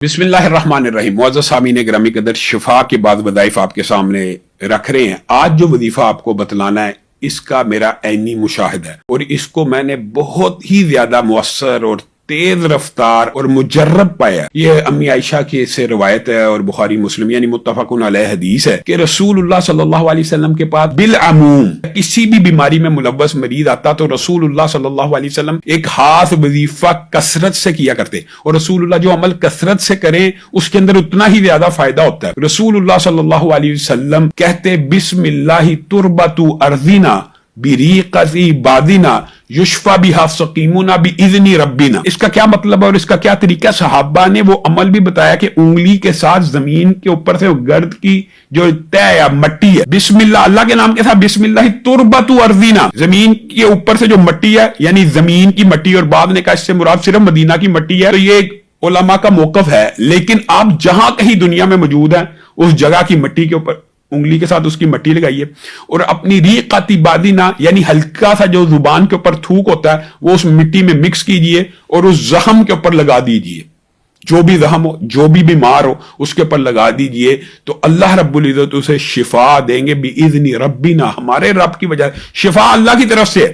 بسم اللہ الرحمن الرحیم۔ معزز سامعین گرامی قدر، شفا کے بعد وظائف آپ کے سامنے رکھ رہے ہیں۔ آج جو وظیفہ آپ کو بتلانا ہے اس کا میرا عینی مشاہدہ ہے اور اس کو میں نے بہت ہی زیادہ مؤثر اور تیز رفتار اور مجرب پایا۔ یہ امی عائشہ کی سے روایت ہے اور بخاری مسلم یعنی متفقن علیہ حدیث ہے کہ رسول اللہ صلی اللہ علیہ وسلم کے پاس بالعموم کسی بھی بیماری میں ملوث مریض آتا تو رسول اللہ صلی اللہ علیہ وسلم ایک خاص وظیفہ کثرت سے کیا کرتے، اور رسول اللہ جو عمل کثرت سے کریں اس کے اندر اتنا ہی زیادہ فائدہ ہوتا ہے۔ رسول اللہ صلی اللہ علیہ وسلم کہتے بسم اللہ تربت ارضنا بریقت عبادنا یشفا بہا سقیمنا باذن ربنا۔ اس کا کیا مطلب ہے اور اس کا کیا طریقہ؟ صحابہ نے وہ عمل بھی بتایا کہ انگلی کے ساتھ زمین کے اوپر سے گرد کی جو طے یا مٹی ہے، بسم اللہ، اللہ کے نام کے ساتھ بسم اللہ تربت ارضنا، زمین کے اوپر سے جو مٹی ہے یعنی زمین کی مٹی، اور بعد نے کہا اس سے مراد صرف مدینہ کی مٹی ہے۔ تو یہ علماء کا موقف ہے، لیکن آپ جہاں کہیں دنیا میں موجود ہیں اس جگہ کی مٹی کے اوپر انگلی کے ساتھ اس کی مٹی لگائیے اور اپنی ریقت عبادنا یعنی ہلکا سا جو زبان کے اوپر تھوک ہوتا ہے وہ اس مٹی میں مکس کیجئے اور اس زخم کے اوپر لگا دیجئے، جو بھی زخم ہو، جو بھی بیمار ہو اس کے اوپر لگا دیجئے، تو اللہ رب العزت اسے شفا دیں گے باذن ربنا، ہمارے رب کی وجہ شفا اللہ کی طرف سے ہے۔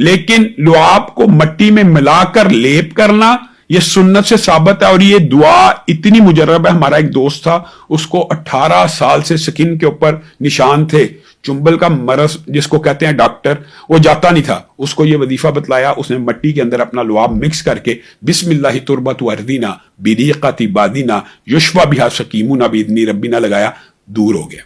لیکن لعاب کو مٹی میں ملا کر لیپ کرنا یہ سنت سے ثابت ہے، اور یہ دعا اتنی مجرب ہے۔ ہمارا ایک دوست تھا، اس کو 18 سال سے سکن کے اوپر نشان تھے، چنبل کا مرض جس کو کہتے ہیں ڈاکٹر، وہ جاتا نہیں تھا۔ اس کو یہ وظیفہ بتلایا، اس نے مٹی کے اندر اپنا لعاب مکس کر کے بسم اللہ تربت ارضنا بریقت عبادنا یشفا بہا سقیمنا باذن ربنا لگایا، دور ہو گیا۔